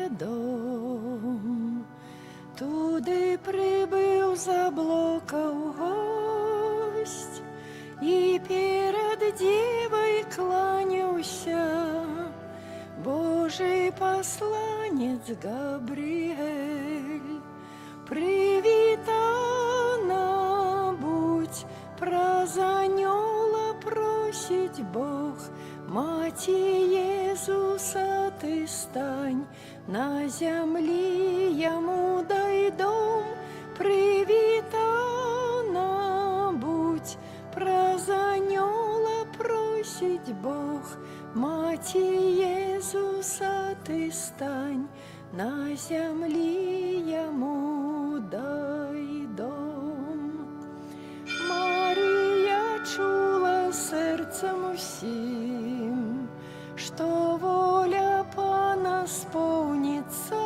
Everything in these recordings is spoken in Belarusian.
дом. Туди прибив, заблукав гость, і перед дівою кланявся Божий посланець Габріель. Привітана будь, праз анёла просить Бог, Маті Єзуса ти стань, на землі йому дай дом. Привітана будь, праз анёла просить Бог, Маті Єзуса ти стань, на землі йому дай дом. Марія чула серцем всім, що воля Пана сповнится,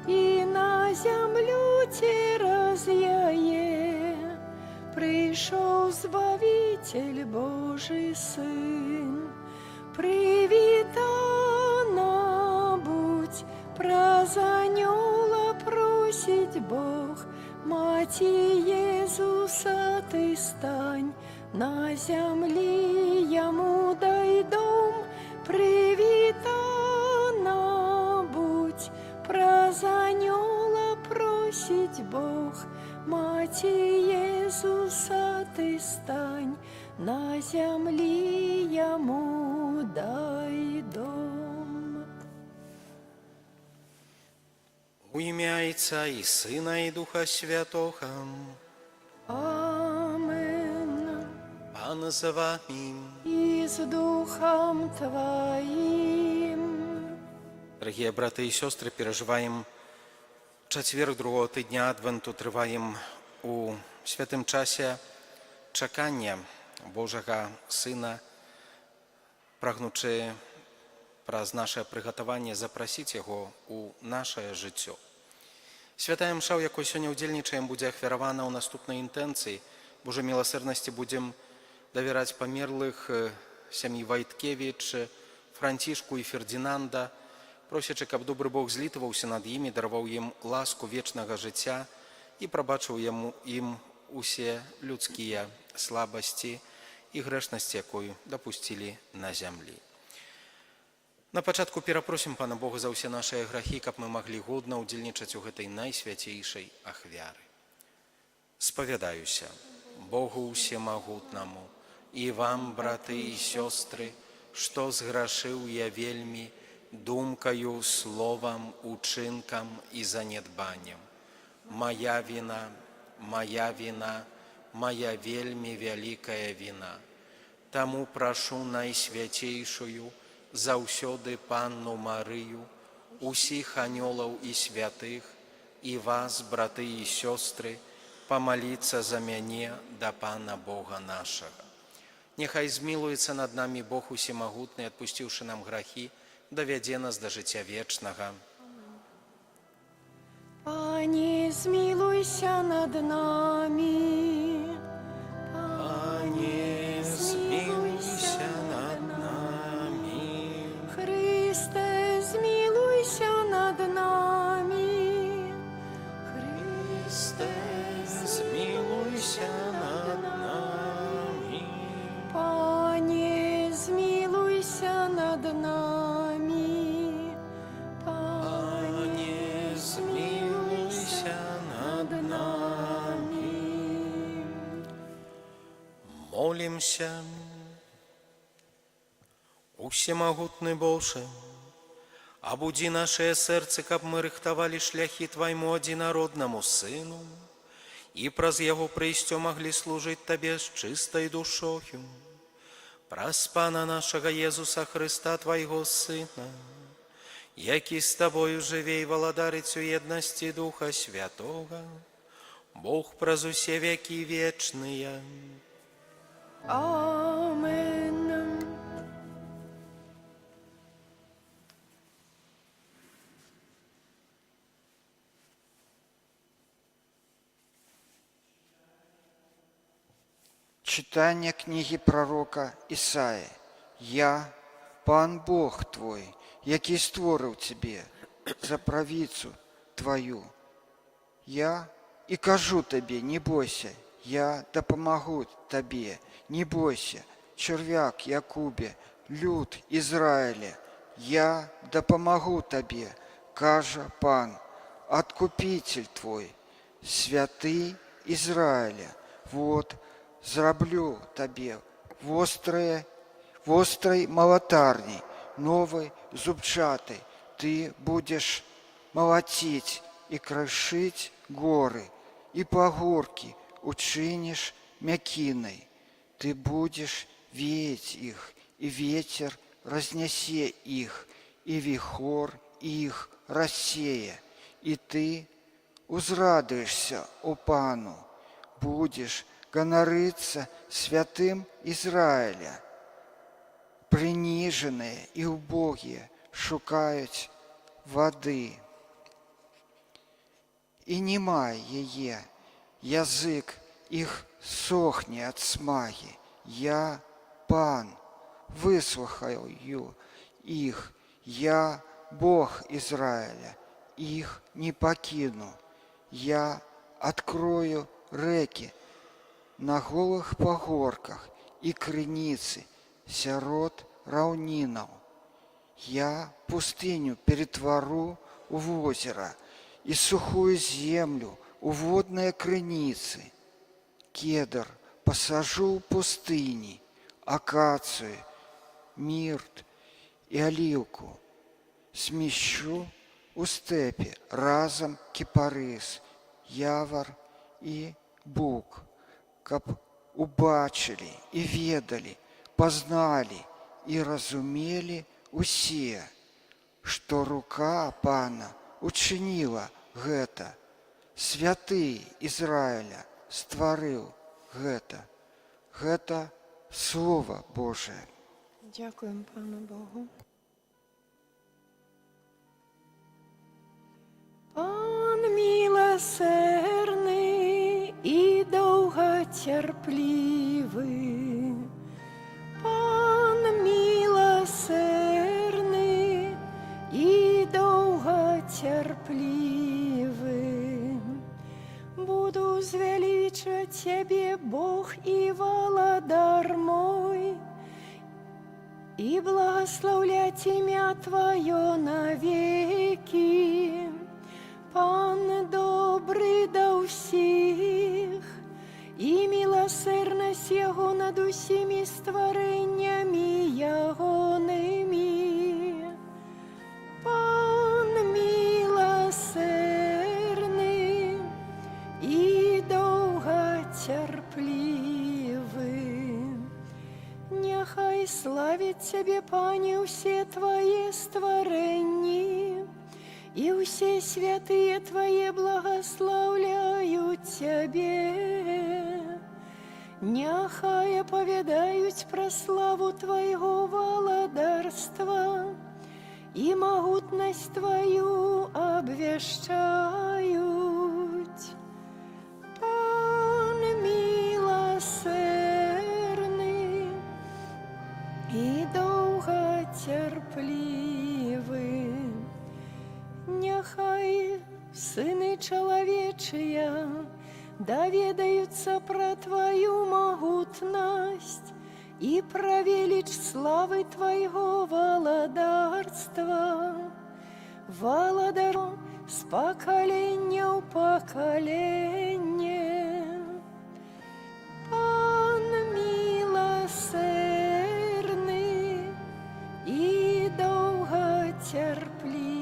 і на землю тераз яє прийшов Збавитель Божий Син. Привітана будь, праз анёла просить Бог, Маті Єзуса ти стань, на землі йому дай дом. Привітана будь, праз анёла просить Бог, Маті Єзуса ти стань, на землі йому дай дом. У ім'я Отця і Сина, і Духа Святого. Амен. Пан з вами. И с Духом Твоим. Дорогие браты и сестры, переживаем четверг другого тижня Адвенту, триваємо у святим часі чекання Божого Сина, прагнучи праз наше приготування запросити Його у наше життя. Святая мша, у якій сьогодні удільничаємо, буде ахвярована у наступній інтенції. Божій милосердності будемо довіряти померлих сім'ї Войткевич, Франтишку і Фердинанда, просячи, щоб добрий Бог злітувався над ними, дарував їм ласку вічного життя і пробачив їм усі людські слабості і грешності, які допустили на землі. На початку перепросим Пана Бога за все наши грехи, как мы могли годно удельничать у этой наисвятейшей ахвяры. Споведаюся Богу всемогутному и вам, браты и сестры, что сгрешил я вельми думкою, словом, учинком и занедбанием. Моя вина, моя вельми великая вина. Тому прошу наисвятейшую, заўсёды Панну Марыю, усіх анёлаў і святых, і вас, браты і сёстры, помолиться за мяне да Пана Бога нашага. Нехай змилуецца над нами Бог усемагутны, отпустивши нам грахи, доведзе нас до жыцця вечнага. Пане, змилуйся над нами. Пане, змилуйся над нами. Христе, змилуйся над нами. Христе, змилуйся над нами. Пане, змилуйся над нами. Пане, змилуйся над нами. Молимся. Усемогутный Боже, обуди наше сердце, каб мы рыхтовали шляхи Твоему одинародному Сыну, и праз Его прийстё могли служить Тебе с чистой душою. Праз Пана нашего Иисуса Христа, Твоего Сына, який с Тобою живе и володарить у едности Духа Святого, Бог праз усе веки вечные. Амен. Читание книги пророка Исаии. «Я, Пан Бог твой, який створив тебе за правицу твою. Я і кажу тобі, не бойся, я допомогу тобі, не бойся, черв'як Якубе, люд Ізраїля, я допомогу тобі, каже Пан, Откупитель твой, святий Ізраїля. Вот, зроблю тобі в острой молотарні, новой зубчатой, ты будешь молотить и крошить горы, и погорки учинишь мякиной. Ты будешь веять их, и ветер разнесе их, и вихор их рассея. И ты узрадуешься, о Пану, будешь гонориться святым Израиля. Приниженные и убогие шукають води. І немає її, язик їх сохне від смаги. Я, Пан, вислухаю їх, я, Бог Ізраїля, їх не покину. Я открою реки на голых погорках и криницы сярод раўнінаў. Я пустыню перетвору в озеро и сухую землю у водные крыницы. Кедр посажу в пустыне, акацию, мирт и оливку. Смещу у степи разом кипарис, явор и бук, каб убачили и ведали, познали и разумели усе, што рука Пана учинила гэта. Святы Ізраіля стварыў гэта. Гэта Слово Божие. Дякуємо Пану Богу. Пан милосердний і довготерпливий. Пан милосердний і довготерпливий. Буду звеличать Тебе, Бог и Володар мой, и благословлять имя Твое навеки. Пан добрый до всех, и милосердность Его над усіми створеннями Ягоними. Пан милосердный и довготерпливый. Нехай славить Тебе, Пане, все Твои створения, и все святые Твои благословляют Тебе. Нехай оповедают про славу Твоего володарства, и могутность Твою обвещают. Пан милосердный и довготерпливый. Нехай сыны человечия доведаются про Твою могутность и про велич славы Твоего володарства. Володару с поколения в поколение. Пан милосердный и довготерпливый.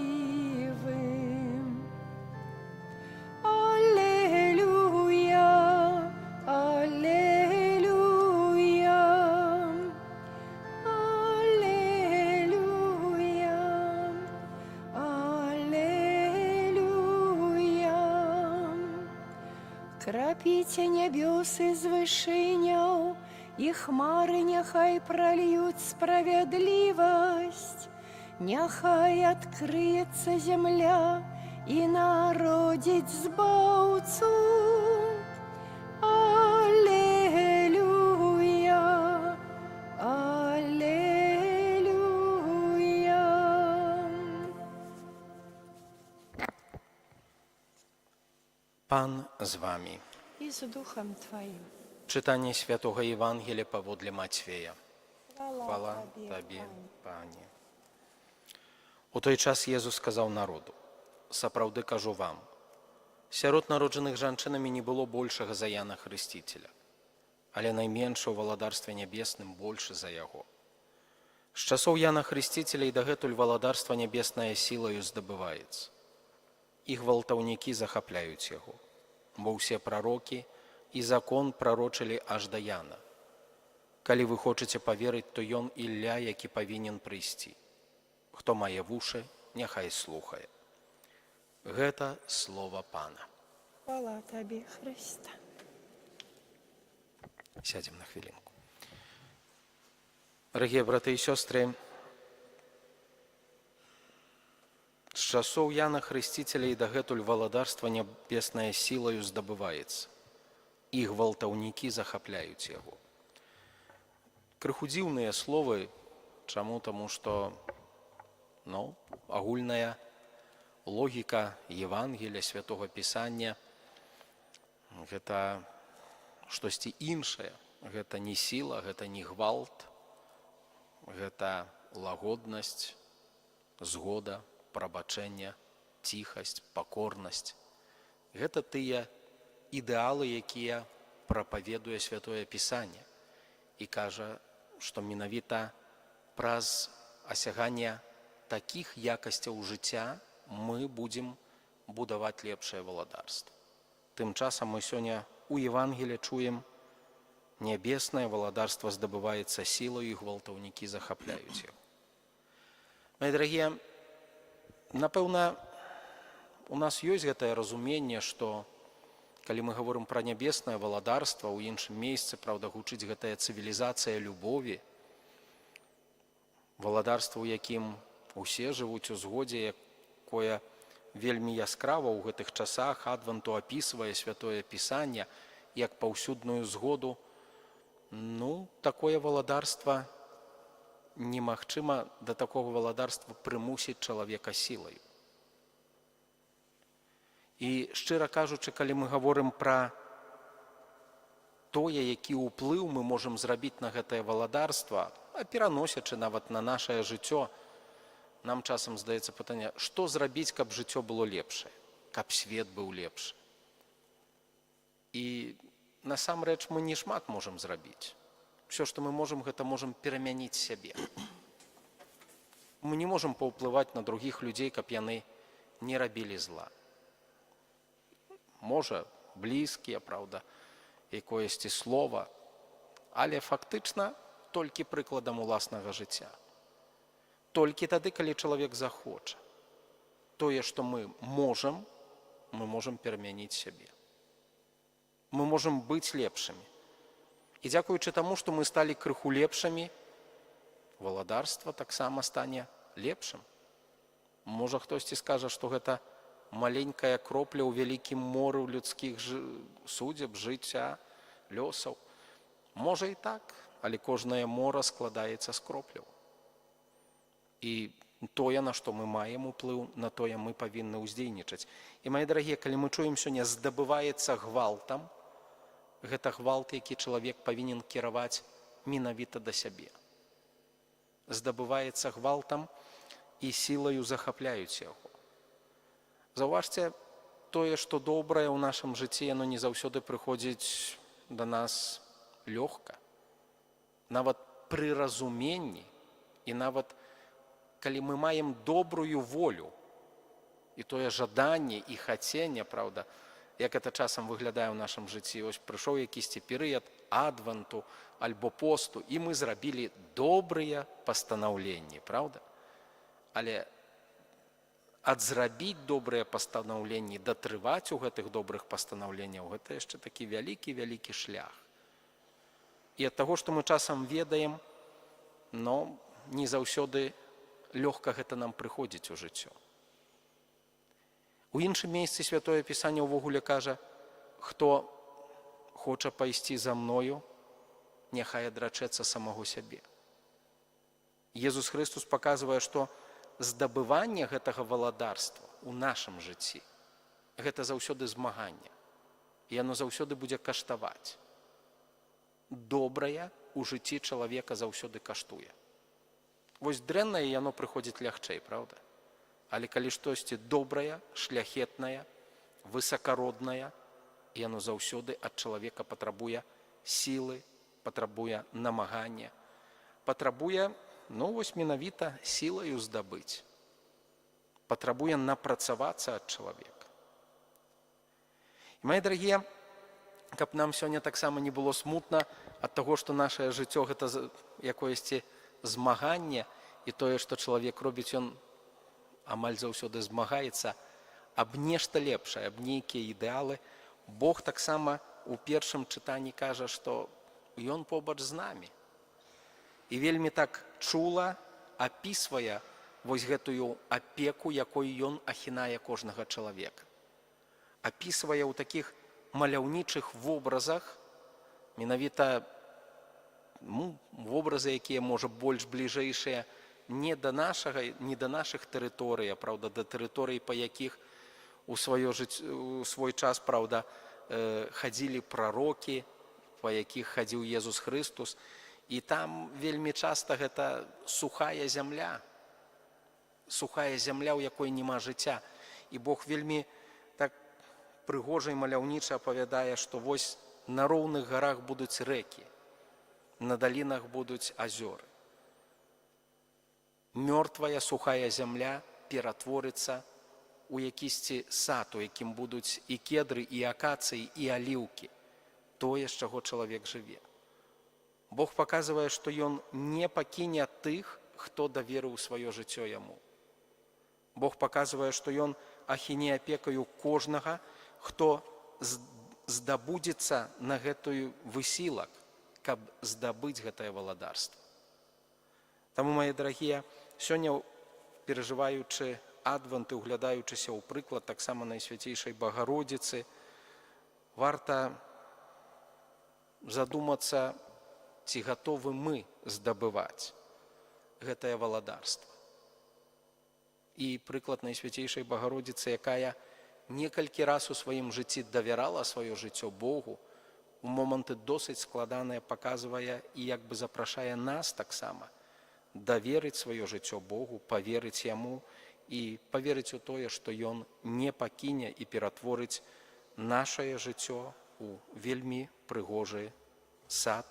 Крапите небесы з вышыняў, и хмары няхай прольют справедливость. Няхай открыется земля и народить збаўцу. Аллилуйя, аллилуйя. Pan z wami. i z duchem Twoim. Czytanie Świętego Ewangelii powodle Macieja. Chwała Chwała Tobie, Tobie, Panie. Panie. У той час Єсус сказав народу: «Сапраўды кажу вам, сярод народженых жанчынамі не было большага за Яна Хрысціцеля, але найменшы ў валадарстве нябесным большы за яго. З часоў Яна Хрысціцеля і дагэтуль валадарства нябеснае сілаю здабываецца. І гвалтаўнікі захапляюць яго, бо ўсе прарокі і закон прарочылі аж да Яна. Калі вы хочаце паверыць, то ён Ілля, які павінен прыйсці. Хто мае вушы, няхай слухае». Гэта слова Пана. Хвала Тобі, Христе. Сядзем на хвілінку. Дарагія браты і сёстры, з часоў Яна Хрысціцеля і дагэтуль валадарства нябеснае сілаю здабываецца. І гвалтаўнікі захапляюць яго. Крыху дзіўныя словы. Чаму? Таму што агульная логіка Євангелія, Святого Пісання – гэта штосьці іншае. Гэта не сіла, гэта не гвалт, гэта лагоднасць, згода, прабачэнне, ціхасць, пакорнасць. Гэта тыя ідэалы, якія прапаведуе Святое Пісанне і кажа, што менавіта праз асяганне такіх якасцяў жыцця мы будзем будаваць лепшае валадарства. Тым часам мы сёння у Евангелі чуем: нябеснае валадарства здабываецца сілаю, і гвалтаўнікі захапляюць яго. Мае дарагія, напэўна, у нас ёсць гэтае разуменне, што калі мы гаворым пра нябеснае валадарства, у іншым месцы, праўда, гучыць гэтая цывілізацыя любові, валадарства, у якім усе жывуць у згодзе, якое вельмі яскрава ў гэтых часах адвенту апісвае Святое Пісанне як паўсюдную згоду. Такое валадарства немагчыма, да такога валадарства прымусіць чалавека сілаю. І, шчыра кажучы, калі мы гаворым пра тое, які ўплыў мы можам зрабіць на гэтае валадарства, пераносячы нават на нашае жыццё, нам часам здаецца пытанне, што зрабіць, каб жыццё было лепшае, каб свет быў лепшы. І насамрэч мы не шмат можам зрабіць. Усё, што мы можам, гэта можам перамяніць сябе. Мы не можам паўплываць на другіх людзей, каб яны не рабілі зла. Можа, блізкія, праўда, якоесьці слова, але фактычна толькі прыкладам уласнага жыцця. Толькі тады, калі чалавек захоча. Тое, што мы можам перамяніць сябе. Мы можам быць лепшымі. І дзякуючы таму, што мы сталі крыху лепшымі, валадарства таксама стане лепшым. Можа, хтосьці скажа, што гэта маленькая кропля ў вялікім моры людскіх судзеб, жыцця, лёсаў. Можа і так, але кожнае мора складаецца з кропляў. І тое, на што мы маем уплыў, на тое мы павінны ўздзейнічаць. І, мае дарагія, калі мы чуем сёння «здабываецца гвалтам», гэта гвалт, які чалавек павінен кіраваць менавіта да сябе. Здабываецца гвалтам і сілаю захапляюць яго. Заўважце, тое, што добрае ў нашым жыцці, яно не заўсёды прыходзіць да нас лёгка. Нават пры разуменні і нават калі мы маем добрую волю і тое жаданне і хаценне, праўда, як гэта часам выглядае ў нашым жыцці. Ось прыйшоў якісьці перыяд адвенту альбо посту, і мы зрабілі добрыя пастанаўленні, праўда? Але адзрабіць добрыя пастанаўленні, датрываць у гэтых добрых пастанаўленняў, гэта яшчэ такі вялікі шлях. І ад таго, што мы часам ведаем, не заўсёды лёгка гэта нам прыходзіць у жыццё. У іншым месцы Святое Пісанне ўвогуле кажа: хто хоча пайсці за мною, няхай адрачэцца самого сябе. Езус Хрыстус паказвае, што здабыванне гэтага валадарства ў нашым жыцці гэта заўсёды змаганне. і яно заўсёды будзе каштаваць. Добрае ў жыцці чалавека заўсёды каштуе. Вось дрэннае яно прыходзіць лягчэй, правда? Але калі штосьці добрае, шляхетнае, высакароднае, яно заўсёды ад чалавека патрабуе сілы, патрабуе намагання, патрабуе, вось менавіта сілаю здабыць, патрабуе напрацавацца ад чалавека. І, мае дарагія, каб нам сёння таксама не было смутна ад таго, што нашае жыццё гэта якоесьці змаганне, і тое, што чалавек робіць, ён амаль заўсёды змагаецца аб нешта лепшае, аб нейкія ідэалы. Бог таксама у першым чытанні кажа, што ён побач з намі. І вельмі так чула апісвае вось гэтую апеку, якой ён ахінае кожнага чалавека. Апісвае ў такіх маляўнічых вобразах, менавіта вобразы, якія, можа, больш бліжэйшыя не да нашых тэрыторый, а, праўда, да тэрыторый, па якіх у свой час, праўда, хадзілі прарокі, па якіх хадзіў Езус Хрыстус, і там вельмі часта гэта сухая зямля, у якой няма жыцця. І Бог вельмі так прыгожа і маляўніча апавядае, што вось на роўных гарах будуць рэкі, на далінах будуць азёры. Мёртвая сухая зямля ператворыцца у якісьці сад, у якім будуць і кедры, і акацыі, і аліўкі, тое, з чаго чалавек жыве. Бог паказвае, што ён не пакіне тых, хто даверыў сваё жыццё яму. Бог паказвае, што ён ахіне апекаю кожнага, хто здабудзецца на гэтую высілак, каб здабыць гэтае валадарства. Таму, мае дарагія, сёння, перажываючы адвент і углядаючыся ў прыклад таксама Найсвяцейшай Багародзіцы, варта задумацца, ці гатовы мы здабываць гэтае валадарства. І прыклад Найсвяцейшай Багародзіцы, якая некалькі раз у сваім жыцці давярала сваё жыццё Богу, у моманты досыць складаныя паказвае і як бы запрашае нас таксама даверыць сваё жыццё Богу, паверыць Яму і паверыць у тое, што Ён не пакіне і ператворыць нашае жыццё у вельмі прыгожы сад,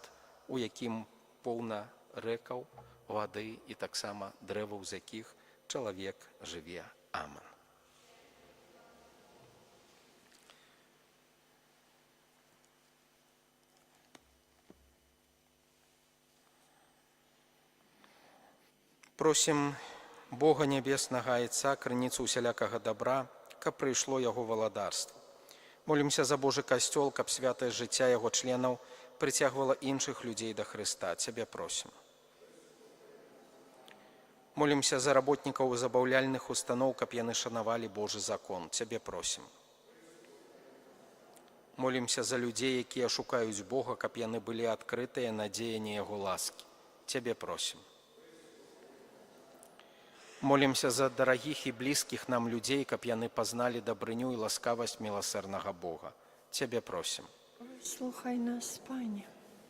у якім поўна рэкаў, вады і таксама дрэваў, з якіх чалавек жыве. Амен. Просім Бога Нябеснага Айца, крыніцу усялякага добра, каб прыйшло Яго валадарства. Молімся за Божы касцёл, каб святае жыцця яго членаў прыцягвала іншых людзей да Хрыста. Цябе просім. Молімся за работнікаў забаўляльных устаноў, каб яны шанавалі Божы закон. Цябе просім. Молімся за людзей, якія шукаюць Бога, каб яны былі адкрытыя на дзеянне Яго ласкі. Цябе просім. Молімся за дарагіх і блізкіх нам людзей, каб яны пазналі дабрыню і ласкавасць міласэрнага Бога. Цябе просім. Выслухай нас, Пане.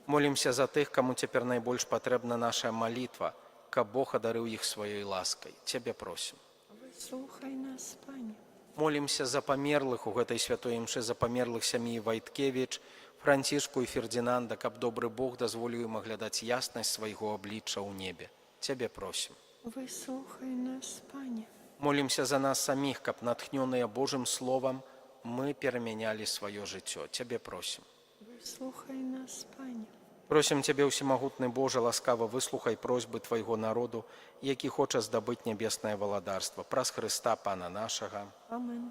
Молімся за тых, каму цяпер найбольш патрэбна наша малітва, каб Бог адарыў іх сваёй ласкай. Цябе просім. Выслухай нас, Пане. Молімся за памерлых у гэтай святой імшы, за памерлых сям'і Вайткевіч, Францішку і Фердзінанда, каб добры Бог дазволіў ім аглядаць яснасць свайго аблічча ў небе. Цябе просім. Выслухай нас, Пане. Молімся за нас саміх, каб натхнёныя Божым словам мы перамянялі сваё жыццё. Цябе просім. Выслухай нас, Пане. Просім Цябе, усемагутны Божа, ласкава выслухай просьбы Твайго народу, які хоча здабыць нябеснае валадарства. Праз Хрыста, Пана нашага. Амен.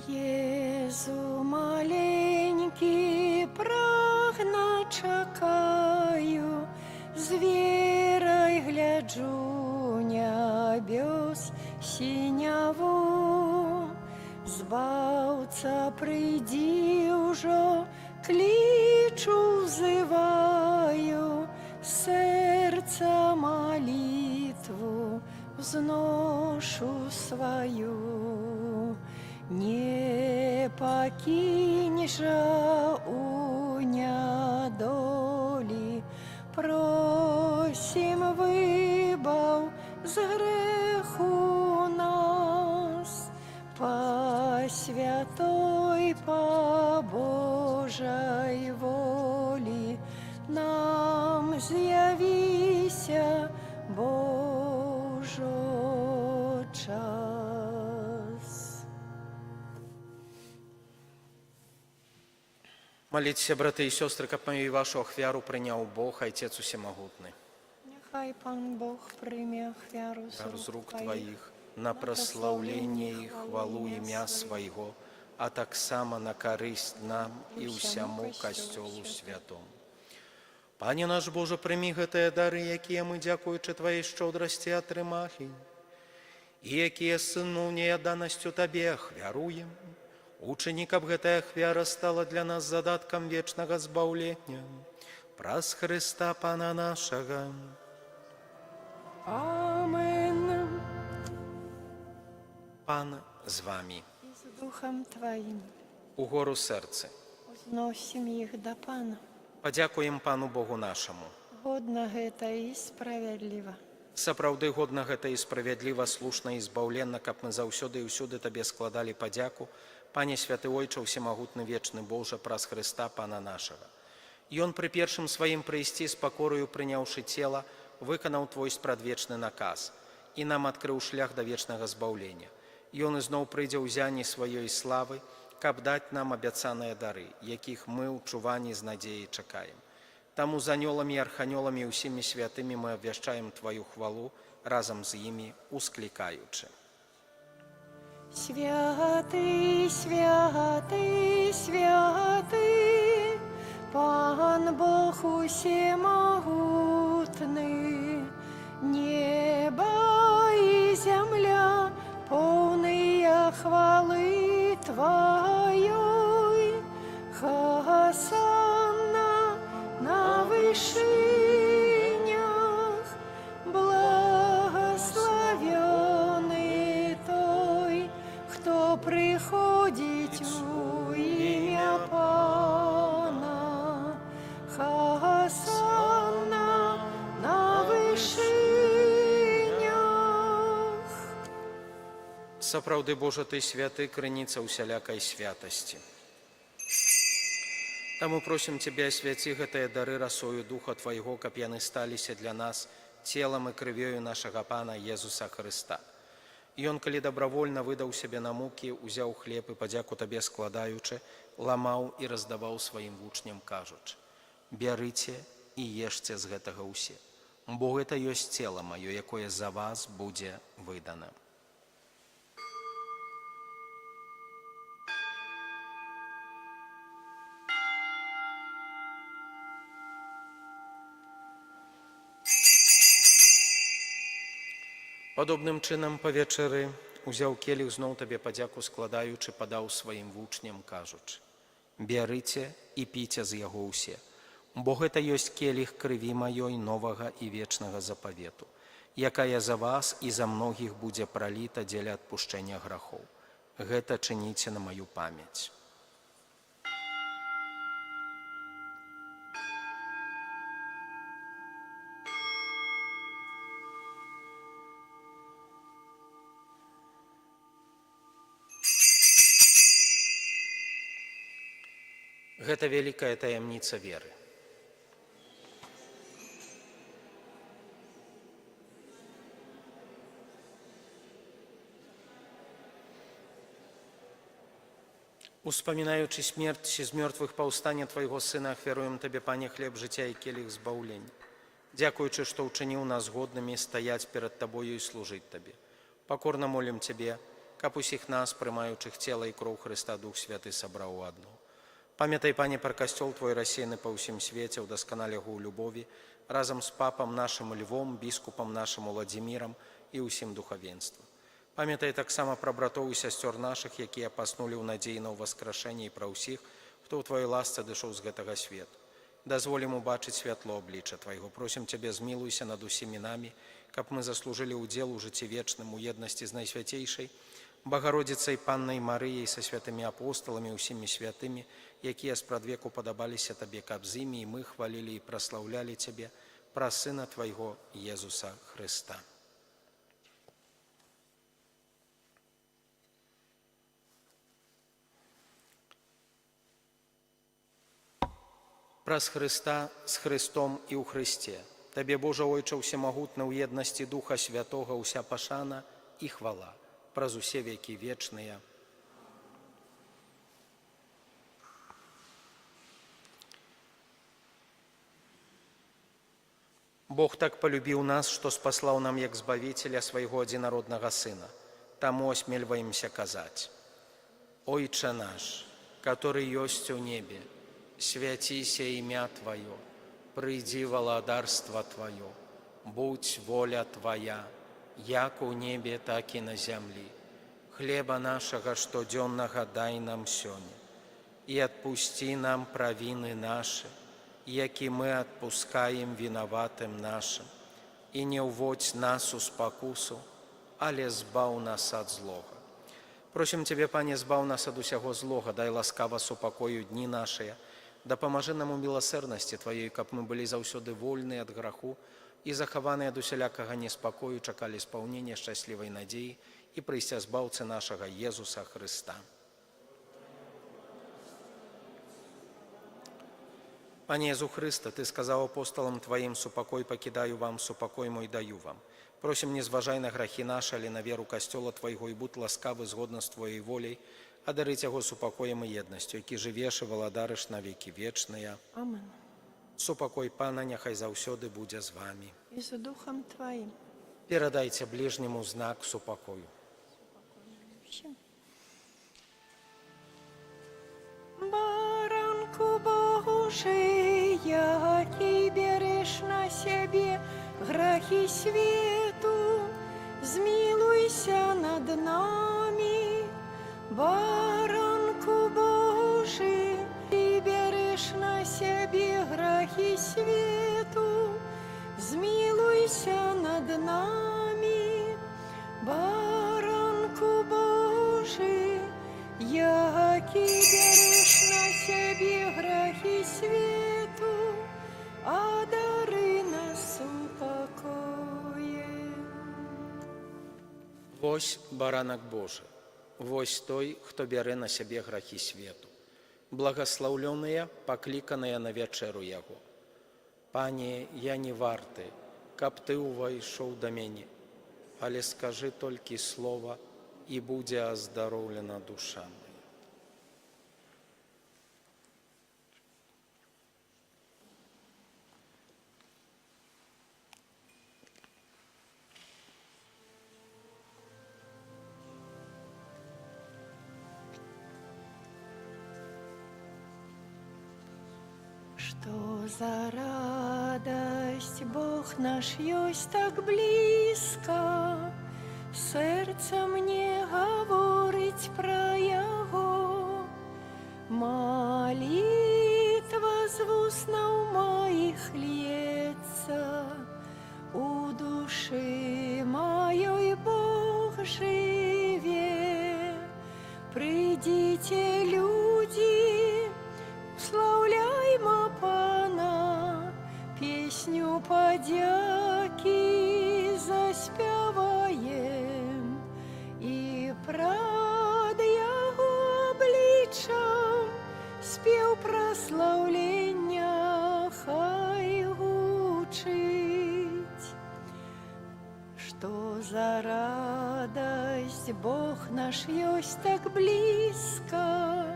Езу маленькі, прагна чакаю, з верай гляджу нябёс сіняву. Збаўца, прыйдзі ўжо, клічу, взываю, сэрца малітву взношу свою. Не покинь же у нядолі, просим выбав з греху нас, по святой, по Божій волі, нам з'явися, Божо, час. Моліться, брати і сестри, каб мою і вашу ахвяру прийняв Бог, Отець Усемогутний. Нехай Пан Бог прийме ахвяру З рук Твоих на прославление и хвалу имя Своего, а так само на корысть нам и усяму костелу святому. Пане наш Боже, прийми гэтыя дары, якія мы, дзякуючы Твоей шчодрасці, атрымалі, і якія сыноўняй адданасцю Табе ахвяруем. Учыні, каб гэтая ахвяра стала для нас задаткам вечнага збаўлення. Праз Христа Пана нашага. Амен. Пан з вами. І з Духом Твоїм. Угору серце. Узносим їх до Пана. Падзякуем Пану Богу нашаму. Годна гэта і справядліва. Сапраўды годна гэта і справядліва, слушна і збаўленна, каб мы заўсёды і ўсюды Табе складалі падзяку, Пане святы Ойча, усемагутны вечны Божа, праз Христа Пана нашага. Ён пры першым сваім прыйсці з пакораю, прыняўшы цела, выканаў Твой спрадвечны наказ і нам адкрыў шлях да вечнага збаўлення. Ён ізноў прыйдзе ў зяні сваёй славы, каб даць нам абяцаныя дары, якіх мы ў чуванні з надзеяй чакаем. Таму з анёламі, арханёламі і ўсімі святымі мы абвяшчаем Тваю хвалу, разам з імі усклікаючы. Святый, святый, святый, Пан Бог усемогутный, небо и земля, полные хвалы Твоей. Хосанна на вышинях, благословенный той, кто приходит у имя Пана. Хосанна на вышинях. Сапраўды, Божа, Ты святы, крыніца усялякай святасці. Таму просім Цябе, асвяці гэтыя дары расою Духа Твайго, каб яны сталіся для нас целам і крывёю нашага Пана Езуса Хрыста. Ён, калі дабравольна выдаў сябе на мукі, узяў хлеб і, падзяку Табе складаючы, ламаў і раздаваў сваім вучням, кажучы: «Бярыце і ешце з гэтага ўсе, бо гэта ёсць цела маё, якое за вас будзе выдана». Падобным чынам па вечары узяў келіх, зноў Табе падзяку складаючы, падаў сваім вучням, кажучы: «Бярыце і піце з яго ўсе, бо гэта ёсць келіх крыві маёй новага і вечнага запавету, якая за вас і за многіх будзе праліта дзеля адпушчэння грахоў. Гэта чыніце на маю памяць». Гэта вялікая таямніца веры. Успамінаючы смерць з мёртвых паўстання Твайго Сына, ахвяруем Табе, Пане, хлеб жыцця і келіх збаўлення. Дзякуючы, што ўчыніў нас годнымі стаяць перад Табою і служыць Табе. Пакорна молім Цябе, каб усіх нас, прымаючых цела і кроў Хрыста, Дух Святы сабраў у адно. Памятай, Пане, пра касцёл Твой рассеяны па ўсім свеце, удасканалі яго ў любові, разам з папам нашым Львом, біскупам нашым Уладзімірам і ўсім духавенствам. Памятай таксама пра братоў і сясцёр нашых, якія паснулі ў надзеі на ўваскрашэнне, і пра ўсіх, хто ў Тваёй ласцы адышоў з гэтага свету. дазволім убачыць святло аблічча Твайго. Просім Цябе, змілуйся над усімі намі, каб мы заслужылі ўдзел у жыцці вечным, у еднасці з найсвяцейшай Багародзіцай Паннай Марыяй, са святымі апосталамі, усімі святымі, якія спрадвеку падабаліся Табе, каб з імі і мы хвалілі і праслаўлялі Цябе праз Сына Твайго Езуса Хрыста. Праз Хрыста, з Христом і ў Христе. Табе, Божа Ойча ўсемагутны, ў еднасці Духа Святога ўся пашана і хвала праз усе векі вечныя. Бог так полюбіў нас, што спаслаў нам як Збавіцеля свайго адзінароднага Сына. Таму осмельваемся казаць: Ойче наш, который ёсць у небе, свяціся імя Твое, прыйдзі валадарства Твое, будь воля Твоя, як у небе, так і на зямлі. Хлеба нашага штодзённага дай нам сёння, і адпусці нам правіны нашы, які мы адпускаем вінаватым нашым, і не ўводзь нас у спакусу, але збаў нас ад злога. Просім Цябе, Пане, збаў нас ад усяго злога, дай ласкава супакою дні нашыя, дапамажы нам у міласэрнасці Тваёй, каб мы былі заўсёды вольныя ад граху і захаваныя ад усялякага неспакою, чакалі спаўнення шчаслівай надзеі і прыйсця збаўцы нашага Езуса Хрыста. Пане Езу Хрыста, Ты сказаў апосталам Тваім: супакой пакідаю вам, супакой мой даю вам. Просім, не зважай на грахі нашы, але на веру Касцёла Твайго, і будь ласкавы згодна з Твоей воляй, адарыць яго супакоем і еднасцю, які жывеш і валадарыш на векі вечныя. Амен. Супакой Пана няхай заўсёды будзе з вамі. І з Духом Твоим. Перадайце ближняму знак супакою. Баранку Божий, який береш на себе грехи свету, змилуйся над нами. Баранку Божий, ты берешь на себе грехи свету, змилуйся над нами. Баранку Божий, який береш на себе грехи свету, одари нас упокоем. Вось баранак Божы, вось той, хто бярэ на сябе грахі свету. Благаслаўлёныя, пакліканыя на вячэру яго. Пане, я не варты, каб Ты ўвайшоў да мяне, але скажы толькі слова, і будзе аздароўлена душа моя. Что за радость, Бог наш есть так близко, серце мне говорить про Яго. Молитва з вуснаў моих льется, у души моей Бог живе. Придите, люди, славляймо Пана, песню подяки заспяваем, и прад Яго обличчям спев прославлення хай гучить. Что за радость, Бог наш есть так близко,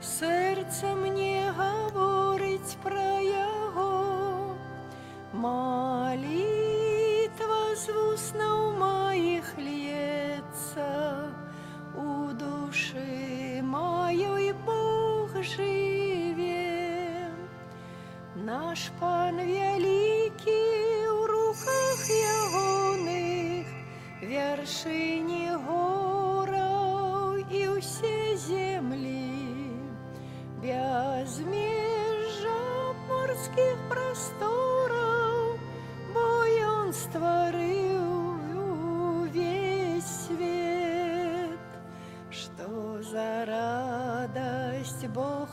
серце мне говорить про Яго. Молитва з вуснаў моих льется, у души моей Бог живе. Наш Пан великий, у руках Ягоных вершині гораў і ўсе землі. Безмежжа морская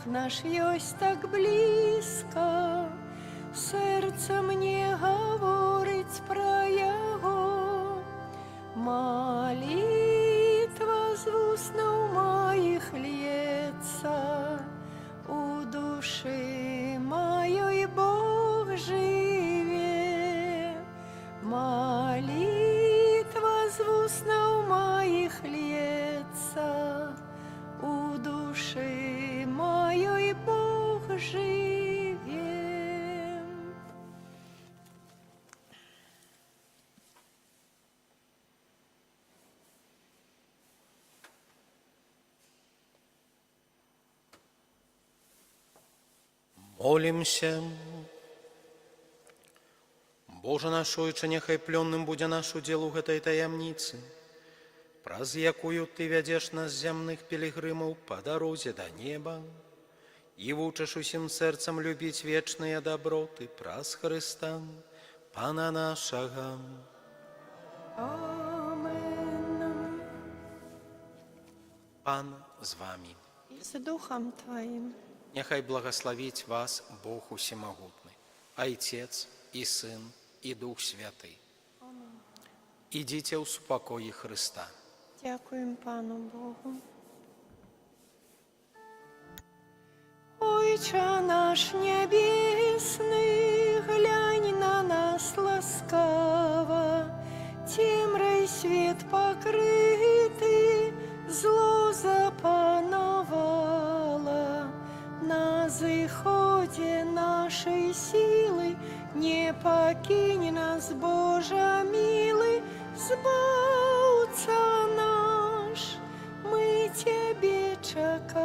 наш ёсць так блізка, сэрца мне гаворыць пра яго. Малітва з вуснаў маіх льецца, у душы маёй Бог жыве. Малітва з вуснаў маіх льецца, у душы маёй Бог жыве. Молімся. Божа наш Ойче, няхай плённым будзе наш удзел у гэтай таямніцы, праз якую Ты вядзеш нас зямных пілігрымаў па дарозе да неба і вучыш усім сэрцам любіць вечныя даброты праз Хрыста, Пана нашага. Амен. Пан з вамі. І з духом Твоим. Няхай благословить вас Бог Усемогутный, Отец и Сын и Дух Святый. Идите в спокое Христа. Дякуємо Пану Богу. Ойче наш небесный, глянь на нас ласкаво, темрой свет покрытый, зло запановало. На заходе нашей силы не покинь нас, Боже милый, Збавца наш, мы Тебе чекаем.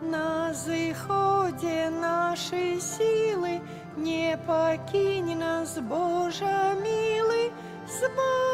На заходе нашей силы не покинь нас, Боже милый, Збавца